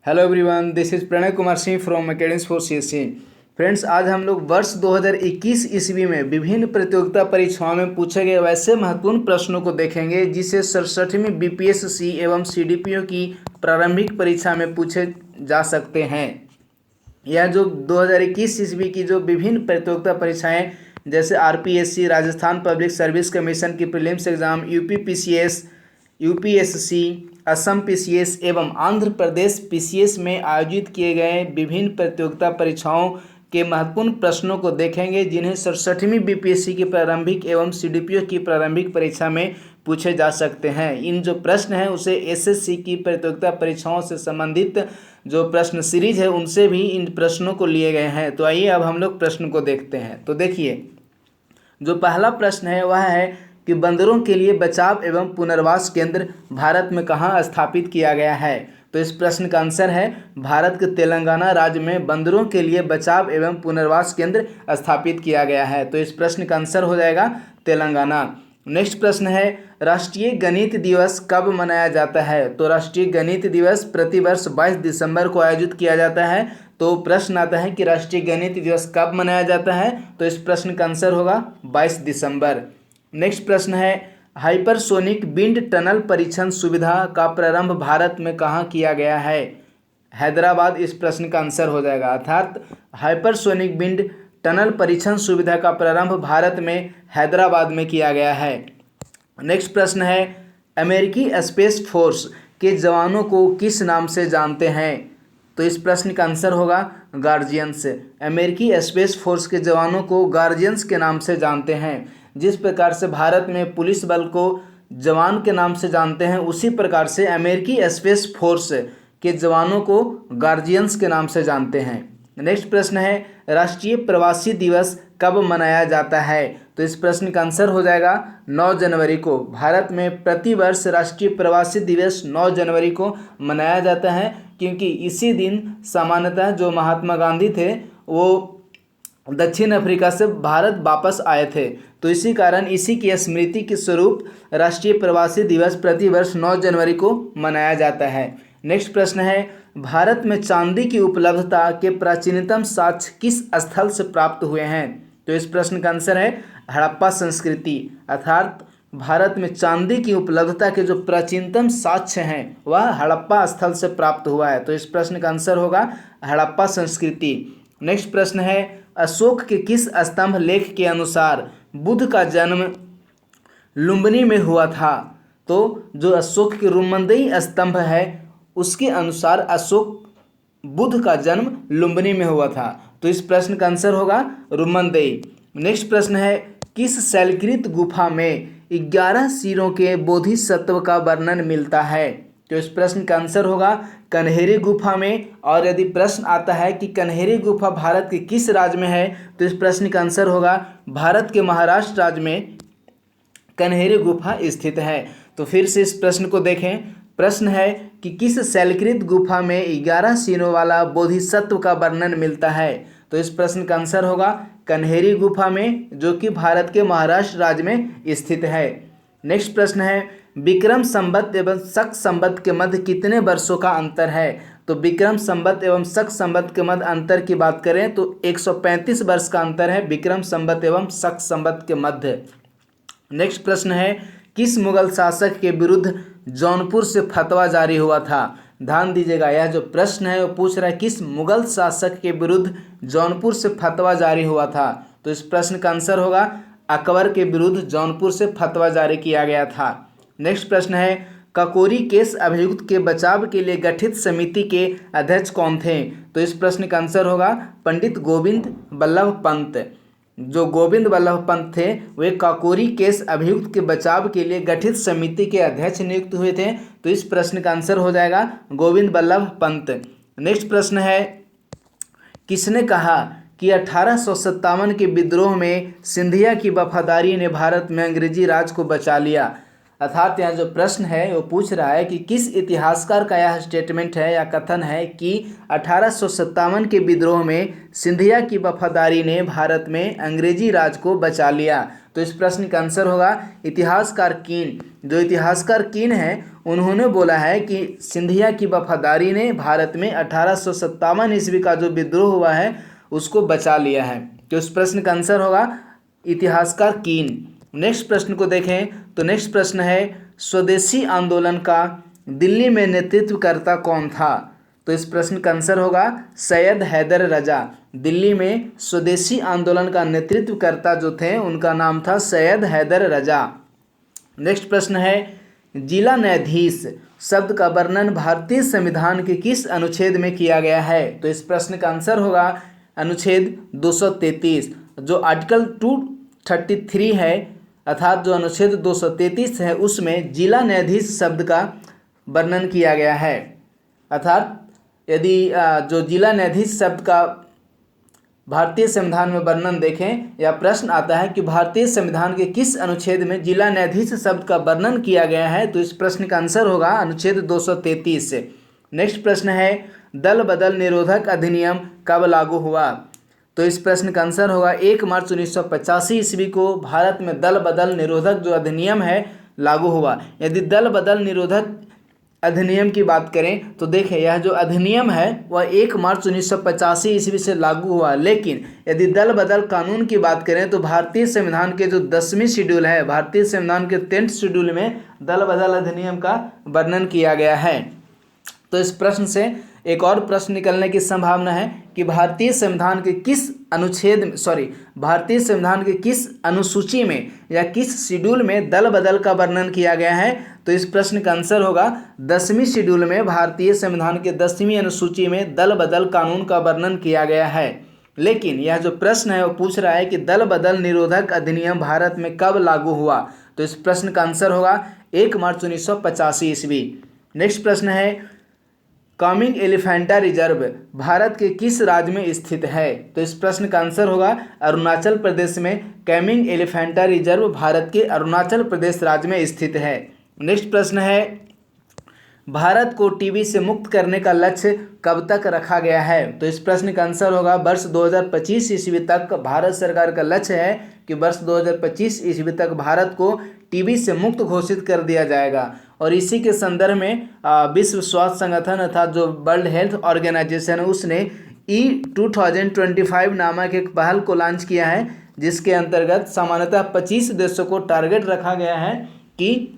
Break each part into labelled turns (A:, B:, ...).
A: Hello everyone, this is Pranay Kumar Singh from academy for CSC. Friends, आज हम लोग वर्ष 2021 ईस्वी में विभिन्न प्रतियोगिता परीक्षाओं में पूछे गए वैसे महत्वपूर्ण प्रश्नों को देखेंगे जिसे 67वीं बीपीएससी एवं सीडीपीओ की प्रारंभिक परीक्षा में पूछे जा सकते हैं। यह जो 2021 ईस्वी की जो विभिन्न प्रतियोगिता परीक्षाएं जैसे RPSC, Rajasthan public service commission की prelims exam, UPPCS, UPSC, Assam PCS एवं आंध्र प्रदेश पीसीएस में आयोजित किए गए विभिन्न प्रतियोगिता परीक्षाओं के महत्वपूर्ण प्रश्नों को देखेंगे जिन्हें 67वीं बीपीएससी की प्रारंभिक एवं सीडीपीओ की प्रारंभिक परीक्षा में पूछे जा सकते हैं। इन जो प्रश्न हैं उसे एसएससी की प्रतियोगिता परीक्षाओं से संबंधित जो प्रश्न सीरीज है उनसे भी इन प्रश्नों को लिए गए हैं। तो आइए अब हम लोग प्रश्न को देखते हैं। तो देखिए, जो पहला प्रश्न है वह है कि बंदरों के लिए बचाव एवं पुनर्वास केंद्र भारत में कहाँ स्थापित किया गया है। तो इस प्रश्न का आंसर है भारत के तेलंगाना राज्य में बंदरों के लिए बचाव एवं पुनर्वास केंद्र स्थापित किया गया है। तो इस प्रश्न का आंसर हो जाएगा तेलंगाना। नेक्स्ट प्रश्न है राष्ट्रीय गणित दिवस कब मनाया जाता है। तो राष्ट्रीय गणित दिवस प्रतिवर्ष 22 दिसंबर को आयोजित किया जाता है। तो प्रश्न आता है कि राष्ट्रीय गणित दिवस कब मनाया जाता है। तो इस प्रश्न का आंसर होगा 22 दिसंबर। नेक्स्ट प्रश्न है हाइपरसोनिक विंड टनल परीक्षण सुविधा का प्रारंभ भारत में कहाँ किया गया है। हैदराबाद इस प्रश्न का आंसर हो जाएगा। अर्थात हाइपरसोनिक विंड टनल परीक्षण सुविधा का प्रारंभ भारत में हैदराबाद में किया गया है। नेक्स्ट प्रश्न है अमेरिकी स्पेस फोर्स के जवानों को किस नाम से जानते हैं। तो इस प्रश्न का आंसर होगा गार्जियंस। अमेरिकी स्पेस फोर्स के जवानों को गार्जियंस के नाम से जानते हैं। जिस प्रकार से भारत में पुलिस बल को जवान के नाम से जानते हैं उसी प्रकार से अमेरिकी स्पेस फोर्स के जवानों को गार्जियंस के नाम से जानते हैं। नेक्स्ट प्रश्न है राष्ट्रीय प्रवासी दिवस कब मनाया जाता है। तो इस प्रश्न का आंसर हो जाएगा 9 जनवरी को। भारत में प्रतिवर्ष राष्ट्रीय प्रवासी दिवस 9 जनवरी को मनाया जाता है क्योंकि इसी दिन सामान्यतः जो महात्मा गांधी थे वो दक्षिण अफ्रीका से भारत वापस आए थे। तो इसी कारण इसी की स्मृति के स्वरूप राष्ट्रीय प्रवासी दिवस प्रतिवर्ष 9 जनवरी को मनाया जाता है। नेक्स्ट प्रश्न है भारत में चांदी की उपलब्धता के प्राचीनतम साक्ष्य किस स्थल से प्राप्त हुए हैं। तो इस प्रश्न का आंसर है हड़प्पा संस्कृति। अर्थात भारत में चांदी की उपलब्धता के जो प्राचीनतम साक्ष्य हैं वह हड़प्पा स्थल से प्राप्त हुआ है। तो इस प्रश्न का आंसर होगा हड़प्पा संस्कृति। नेक्स्ट प्रश्न है अशोक के किस स्तंभ लेख के अनुसार बुद्ध का जन्म लुम्बिनी में हुआ था। तो जो अशोक के रुमंदेई स्तंभ है उसके अनुसार अशोक बुद्ध का जन्म लुम्बिनी में हुआ था। तो इस प्रश्न का आंसर होगा रुमंदेई। नेक्स्ट प्रश्न है किस शैलकृत गुफा में 11 सिरों के बोधिसत्व का वर्णन मिलता है। तो इस प्रश्न का आंसर होगा कन्हेरी गुफा में। और यदि प्रश्न आता है कि कन्हेरी गुफा भारत के किस राज्य में है तो इस प्रश्न का आंसर होगा भारत के महाराष्ट्र राज्य में कन्हेरी गुफा स्थित है। तो फिर से इस प्रश्न को देखें। प्रश्न है कि किस शैलकृत गुफा में 11 सिरों वाला बोधिसत्व का वर्णन मिलता है। तो इस प्रश्न का आंसर होगा कन्हेरी गुफा में, जो कि भारत के महाराष्ट्र राज्य में स्थित है। नेक्स्ट प्रश्न है विक्रम संवत एवं शक संवत के मध्य कितने वर्षों का अंतर है। तो विक्रम संवत एवं शक संवत के मध्य अंतर की बात करें तो 135 वर्ष का अंतर है विक्रम संवत एवं शक संवत के मध्य। नेक्स्ट प्रश्न है किस मुगल शासक के विरुद्ध जौनपुर से फतवा जारी हुआ था। ध्यान दीजिएगा, यह जो प्रश्न है वो पूछ रहा है किस मुगल शासक के विरुद्ध जौनपुर से फतवा जारी हुआ था। तो इस प्रश्न का आंसर होगा अकबर के विरुद्ध जौनपुर से फतवा जारी किया गया था। नेक्स्ट प्रश्न है काकोरी केस अभियुक्त के बचाव के लिए गठित समिति के अध्यक्ष कौन थे। तो इस प्रश्न का आंसर होगा पंडित गोविंद बल्लभ पंत। जो गोविंद बल्लभ पंत थे वे काकोरी केस अभियुक्त के बचाव के लिए गठित समिति के अध्यक्ष नियुक्त हुए थे। तो इस प्रश्न का आंसर हो जाएगा गोविंद बल्लभ पंत। नेक्स्ट प्रश्न है किसने कहा कि 1857 के विद्रोह में सिंधिया की वफादारी ने भारत में अंग्रेजी राज को बचा लिया। अर्थात यहाँ जो प्रश्न है वो पूछ रहा है कि किस इतिहासकार का यह स्टेटमेंट है या कथन है कि 1857 के विद्रोह में सिंधिया की वफादारी ने भारत में अंग्रेजी राज को बचा लिया। तो इस प्रश्न का आंसर होगा इतिहासकार कीन। जो इतिहासकार कीन है उन्होंने बोला है कि सिंधिया की वफादारी ने भारत में 1857 ईस्वी का जो विद्रोह हुआ है उसको बचा लिया है। तो इस प्रश्न का आंसर होगा इतिहासकार कीन। नेक्स्ट प्रश्न को देखें तो नेक्स्ट प्रश्न है स्वदेशी आंदोलन का दिल्ली में नेतृत्वकर्ता कौन था। तो इस प्रश्न का आंसर होगा सैयद हैदर रजा। दिल्ली में स्वदेशी आंदोलन का नेतृत्वकर्ता जो थे उनका नाम था सैयद हैदर रजा। नेक्स्ट प्रश्न है जिला न्यायाधीश शब्द का वर्णन भारतीय संविधान के किस अनुच्छेद में किया गया है। तो इस प्रश्न का आंसर होगा अनुच्छेद 233। जो आर्टिकल 233 है अर्थात जो अनुच्छेद 233 है उसमें जिला न्यायाधीश शब्द का वर्णन किया गया है। अर्थात यदि जो जिला न्यायाधीश शब्द का भारतीय संविधान में वर्णन देखें या प्रश्न आता है कि भारतीय संविधान के किस अनुच्छेद में जिला न्यायाधीश शब्द का वर्णन किया गया है, तो इस प्रश्न का आंसर होगा अनुच्छेद 233 से। नेक्स्ट प्रश्न है दल बदल निरोधक अधिनियम कब लागू हुआ। तो इस प्रश्न का आंसर होगा 1 मार्च 1985 ईस्वी को भारत में दल बदल निरोधक जो अधिनियम है लागू हुआ। यदि दल बदल निरोधक अधिनियम की बात करें तो देखें यह जो अधिनियम है वह 1 मार्च 1985 ईस्वी से लागू हुआ, लेकिन यदि दल बदल कानून की बात करें तो भारतीय संविधान के जो 10वीं शेड्यूल है, भारतीय संविधान के 10th शेड्यूल में दल बदल अधिनियम का वर्णन किया गया है। तो इस प्रश्न से एक और प्रश्न निकलने की संभावना है कि भारतीय संविधान के किस भारतीय संविधान के किस अनुसूची में या किस शेड्यूल में दल बदल का वर्णन किया गया है। तो इस प्रश्न का आंसर होगा 10वीं शेड्यूल में भारतीय संविधान के 10वीं अनुसूची में दल बदल कानून का वर्णन किया गया है। लेकिन यह जो प्रश्न है वो पूछ रहा है कि दल बदल निरोधक अधिनियम भारत में कब लागू हुआ। तो इस प्रश्न का आंसर होगा 1 मार्च 1985 ईस्वी। नेक्स्ट प्रश्न है कामिंग एलिफेंटा रिजर्व भारत के किस राज्य में स्थित है। तो इस प्रश्न का आंसर होगा अरुणाचल प्रदेश में कामिंग एलिफेंटा रिजर्व भारत के अरुणाचल प्रदेश राज्य में स्थित है। नेक्स्ट प्रश्न है भारत को टीबी से मुक्त करने का लक्ष्य कब तक रखा गया है। तो इस प्रश्न का आंसर होगा वर्ष 2025 ईस्वी तक भारत सरकार का लक्ष्य है कि वर्ष 2025 ईस्वी तक भारत को टीबी से मुक्त घोषित कर दिया जाएगा। और इसी के संदर्भ में विश्व स्वास्थ्य संगठन अर्थात जो वर्ल्ड हेल्थ ऑर्गेनाइजेशन है उसने E2025 नामक एक पहल को लॉन्च किया है, जिसके अंतर्गत सामान्यतः 25 देशों को टारगेट रखा गया है कि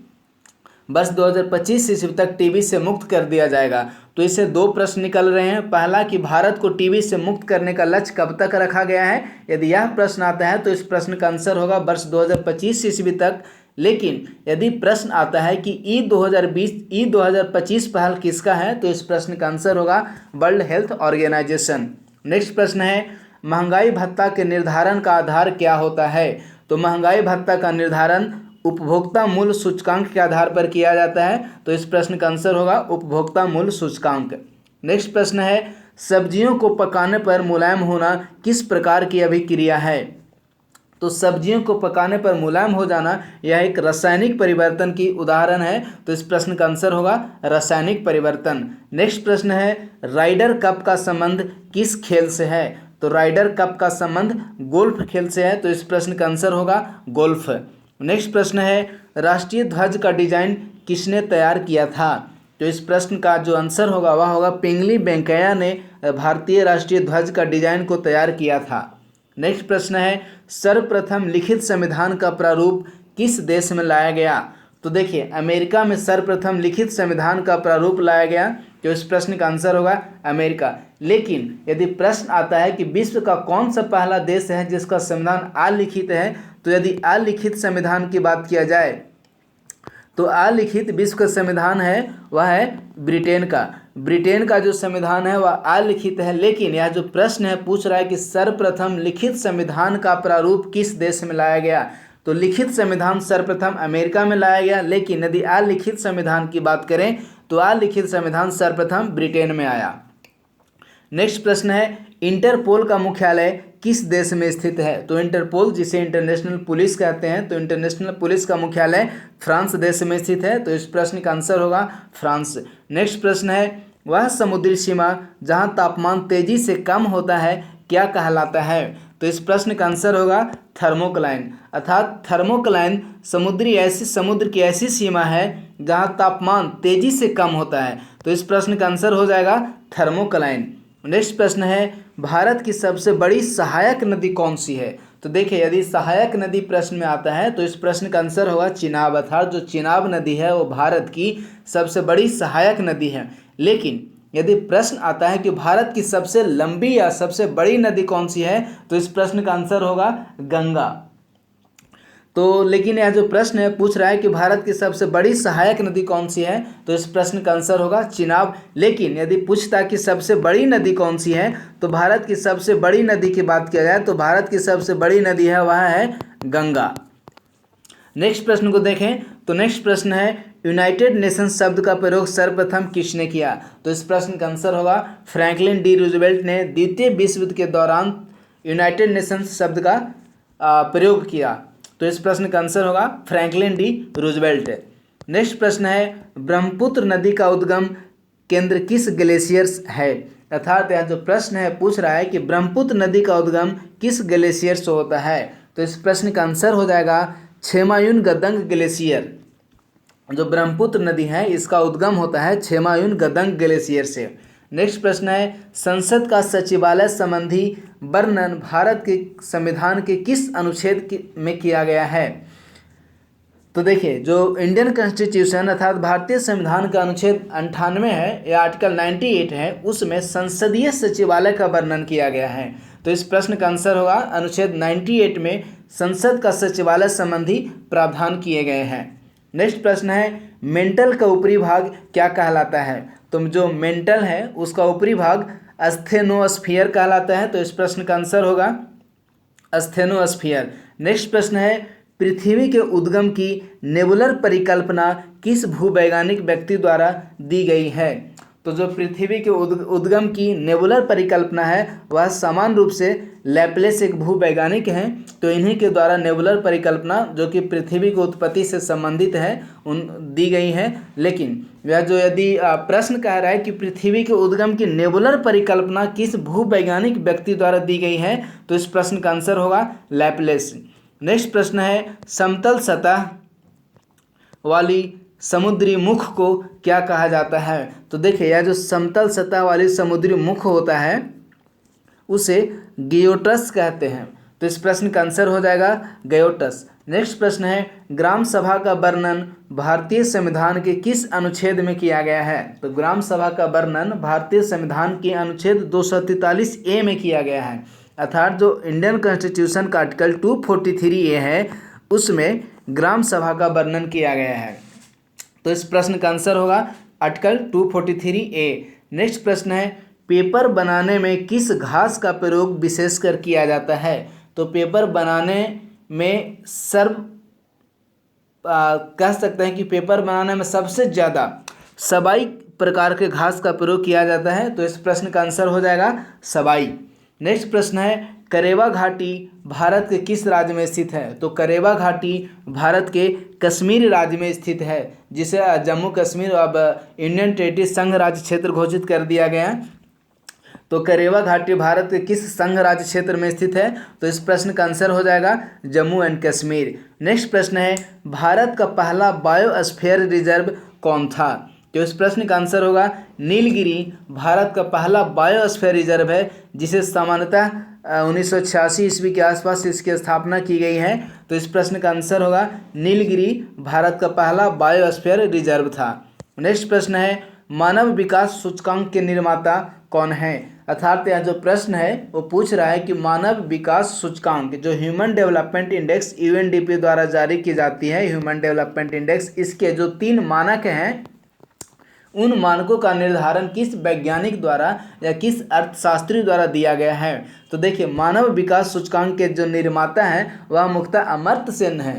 A: वर्ष 2025 ईस्वी तक टीबी से मुक्त कर दिया जाएगा। तो इससे दो प्रश्न निकल रहे हैं। पहला कि भारत को टीबी से मुक्त करने का लक्ष्य कब तक रखा गया है। यदि यह प्रश्न आता है तो इस प्रश्न का आंसर होगा वर्ष 2025 ईस्वी तक। लेकिन यदि प्रश्न आता है कि E2025 पहल किसका है, तो इस प्रश्न का आंसर होगा वर्ल्ड हेल्थ ऑर्गेनाइजेशन। नेक्स्ट प्रश्न है महंगाई भत्ता के निर्धारण का आधार क्या होता है। तो महंगाई भत्ता का निर्धारण उपभोक्ता मूल्य सूचकांक के आधार पर किया जाता है। तो इस प्रश्न का आंसर होगा उपभोक्ता मूल्य सूचकांक। नेक्स्ट प्रश्न है सब्जियों को पकाने पर मुलायम होना किस प्रकार की अभिक्रिया है। तो सब्जियों को पकाने पर मुलायम हो जाना यह एक रासायनिक परिवर्तन की उदाहरण है। तो इस प्रश्न का आंसर होगा रासायनिक परिवर्तन। नेक्स्ट प्रश्न है राइडर कप का संबंध किस खेल से है। तो राइडर कप का संबंध गोल्फ खेल से है। तो इस प्रश्न का आंसर होगा गोल्फ। नेक्स्ट प्रश्न है राष्ट्रीय ध्वज का डिजाइन किसने तैयार किया था। तो इस प्रश्न का जो आंसर होगा वह होगा पिंगली वेंकैया ने भारतीय राष्ट्रीय ध्वज का डिजाइन को तैयार किया था। नेक्स्ट प्रश्न है सर्वप्रथम लिखित संविधान का प्रारूप किस देश में लाया गया। तो देखिए अमेरिका में सर्वप्रथम लिखित संविधान का प्रारूप लाया गया। तो इस प्रश्न का आंसर होगा अमेरिका। लेकिन यदि प्रश्न आता है कि विश्व का कौन सा पहला देश है जिसका संविधान अलिखित है, तो यदि अलिखित संविधान की बात किया जाए तो अलिखित विश्व का संविधान है वह है ब्रिटेन का। ब्रिटेन का जो संविधान है वह अलिखित है। लेकिन यह जो प्रश्न है पूछ रहा है कि सर्वप्रथम लिखित संविधान का प्रारूप किस देश में लाया गया। तो लिखित संविधान सर्वप्रथम अमेरिका में लाया गया। लेकिन यदि अलिखित संविधान की बात करें तो अलिखित संविधान सर्वप्रथम ब्रिटेन में आया। नेक्स्ट प्रश्न है इंटरपोल का मुख्यालय किस देश में स्थित है? तो इंटरपोल, जिसे इंटरनेशनल पुलिस कहते हैं, तो इंटरनेशनल पुलिस का मुख्यालय फ्रांस देश में स्थित है। तो इस प्रश्न का आंसर होगा फ्रांस। नेक्स्ट प्रश्न है, वह समुद्री सीमा जहां तापमान तेजी से कम होता है क्या कहलाता है? तो इस प्रश्न का आंसर होगा थर्मोक्लाइन। अर्थात थर्मोक्लाइन समुद्र की ऐसी सीमा है जहां तापमान तेजी से कम होता है। तो इस प्रश्न का आंसर हो जाएगा थर्मोक्लाइन। नेक्स्ट प्रश्न है, भारत की सबसे बड़ी सहायक नदी कौन सी है? तो देखिए, यदि सहायक नदी प्रश्न में आता है तो इस प्रश्न का आंसर होगा चिनाब। अर्थात जो चिनाब नदी है वो भारत की सबसे बड़ी सहायक नदी है। लेकिन यदि प्रश्न आता है कि भारत की सबसे लंबी या सबसे बड़ी नदी कौन सी है, तो इस प्रश्न का आंसर होगा गंगा। तो लेकिन यह जो प्रश्न है पूछ रहा है कि भारत की सबसे बड़ी सहायक नदी कौन सी है, तो इस प्रश्न का आंसर होगा चिनाब। लेकिन यदि पूछता कि सबसे बड़ी नदी कौन सी है, तो भारत की सबसे बड़ी नदी की बात किया जाए तो भारत की सबसे बड़ी नदी है वह है गंगा। नेक्स्ट प्रश्न को देखें तो नेक्स्ट प्रश्न है, यूनाइटेड नेशंस शब्द का प्रयोग सर्वप्रथम किसने किया? तो इस प्रश्न का आंसर होगा फ्रैंकलिन डी रूजवेल्ट ने द्वितीय विश्व युद्ध के दौरान यूनाइटेड नेशंस शब्द का प्रयोग किया। तो इस प्रश्न का आंसर होगा फ्रैंकलिन डी रूजवेल्ट। नेक्स्ट प्रश्न है, ब्रह्मपुत्र नदी का उद्गम केंद्र किस ग्लेशियर है? अर्थात यह जो प्रश्न है पूछ रहा है कि ब्रह्मपुत्र नदी का उद्गम किस ग्लेशियर से होता है? तो इस प्रश्न का आंसर हो जाएगा छेमायुन गदंग ग्लेशियर। जो ब्रह्मपुत्र नदी है इसका उद्गम होता है छेमायुन गदंग ग्लेशियर से। नेक्स्ट प्रश्न है, संसद का सचिवालय संबंधी वर्णन भारत के संविधान के किस अनुच्छेद में किया गया है? तो देखिए, जो इंडियन कॉन्स्टिट्यूशन अर्थात भारतीय संविधान का अनुच्छेद 98 है या आर्टिकल 98 है, उसमें संसदीय सचिवालय का वर्णन किया गया है। तो इस प्रश्न का आंसर होगा अनुच्छेद 98 में संसद का सचिवालय संबंधी प्रावधान किए गए हैं। नेक्स्ट प्रश्न है, मेंटल का ऊपरी भाग क्या कहलाता है? तो जो मेंटल है उसका ऊपरी भाग अस्थेनोस्फीयर कहलाता है। तो इस प्रश्न का आंसर होगा अस्थेनोस्फीयर। नेक्स्ट प्रश्न है, पृथ्वी के उद्गम की नेबुलर परिकल्पना किस भूवैज्ञानिक व्यक्ति द्वारा दी गई है? तो जो पृथ्वी के उद्गम की नेबुलर परिकल्पना है वह समान रूप से लैप्लेस एक भूवैज्ञानिक हैं। तो इन्हीं के द्वारा नेबुलर परिकल्पना जो कि पृथ्वी की उत्पत्ति से संबंधित है उन दी गई है। लेकिन यह जो यदि प्रश्न कह रहा है कि पृथ्वी के उद्गम की नेबुलर परिकल्पना किस भूवैज्ञानिक व्यक्ति द्वारा दी गई है, तो इस प्रश्न का आंसर होगा लैप्लेस। नेक्स्ट प्रश्न है, समतल सतह वाली समुद्री मुख को क्या कहा जाता है? तो देखिए, यह जो समतल सतह वाली समुद्री मुख होता है उसे गियोटस कहते हैं। तो इस प्रश्न का आंसर हो जाएगा गियोटस। नेक्स्ट प्रश्न है, ग्राम सभा का वर्णन भारतीय संविधान के किस अनुच्छेद में किया गया है? तो ग्राम सभा का वर्णन भारतीय संविधान के अनुच्छेद 243A में किया गया है। अर्थात जो इंडियन कॉन्स्टिट्यूशन का आर्टिकल 243A है उसमें ग्राम सभा का वर्णन किया गया है। तो इस प्रश्न का आंसर होगा आर्टिकल 243A। नेक्स्ट प्रश्न है, पेपर बनाने में किस घास का प्रयोग विशेषकर किया जाता है? तो पेपर बनाने में कह सकते हैं कि पेपर बनाने में सबसे ज़्यादा सबाई प्रकार के घास का प्रयोग किया जाता है। तो इस प्रश्न का आंसर हो जाएगा सबाई। नेक्स्ट प्रश्न है, करेवा घाटी भारत के किस राज्य में स्थित है? तो करेवा घाटी भारत के कश्मीर राज्य में स्थित है, जिसे जम्मू कश्मीर अब इंडियन टेरिटरी संघ राज्य क्षेत्र घोषित कर दिया गया। तो करेवा घाटी भारत के किस संघ राज्य क्षेत्र में स्थित है? तो इस प्रश्न का आंसर हो जाएगा जम्मू एंड कश्मीर। नेक्स्ट प्रश्न है, भारत का पहला बायोस्फीयर रिजर्व कौन था? तो इस प्रश्न का आंसर होगा नीलगिरी भारत का पहला बायोस्फीयर रिजर्व है, जिसे सामान्यतः 1986 ईस्वी के आसपास इसकी स्थापना की गई है। तो इस प्रश्न का आंसर होगा नीलगिरी भारत का पहला बायोस्फीयर रिजर्व था। नेक्स्ट प्रश्न है, मानव विकास सूचकांक के निर्माता कौन है? अर्थात यह जो प्रश्न है वो पूछ रहा है कि मानव विकास सूचकांक जो ह्यूमन डेवलपमेंट इंडेक्स UNDP द्वारा जारी की जाती है, ह्यूमन डेवलपमेंट इंडेक्स, इसके जो 3 मानक हैं उन मानकों का निर्धारण किस वैज्ञानिक द्वारा या किस अर्थशास्त्री द्वारा दिया गया है? तो देखिए, मानव विकास सूचकांक के जो निर्माता हैं वह मुख्यतः अमर्त्य सेन है।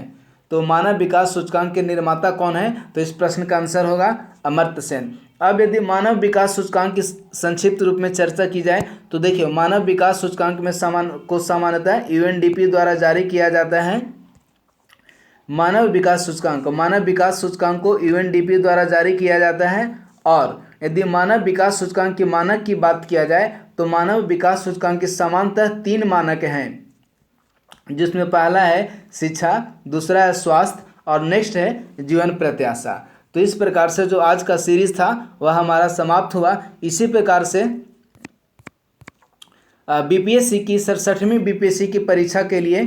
A: तो मानव विकास सूचकांक के निर्माता कौन है? तो इस प्रश्न का आंसर होगा अमर्त्य सेन। अब यदि मानव विकास सूचकांक की संक्षिप्त रूप में चर्चा की जाए तो देखिए, मानव विकास सूचकांक में सामान्यतः यूएनडीपी द्वारा जारी किया जाता है। मानव विकास सूचकांक को यूएनडीपी द्वारा जारी किया जाता है। और यदि मानव विकास सूचकांक के मानक की बात किया जाए तो मानव विकास सूचकांक के सामान्यतः 3 मानक हैं, जिसमें पहला है शिक्षा, दूसरा है स्वास्थ्य और नेक्स्ट है जीवन प्रत्याशा। तो इस प्रकार से जो आज का सीरीज था वह हमारा समाप्त हुआ। इसी प्रकार से बीपीएससी की 67वीं बीपीएससी की परीक्षा के लिए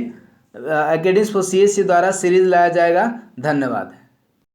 A: अकेडमी फॉर सीएससी द्वारा सीरीज लाया जाएगा। धन्यवाद।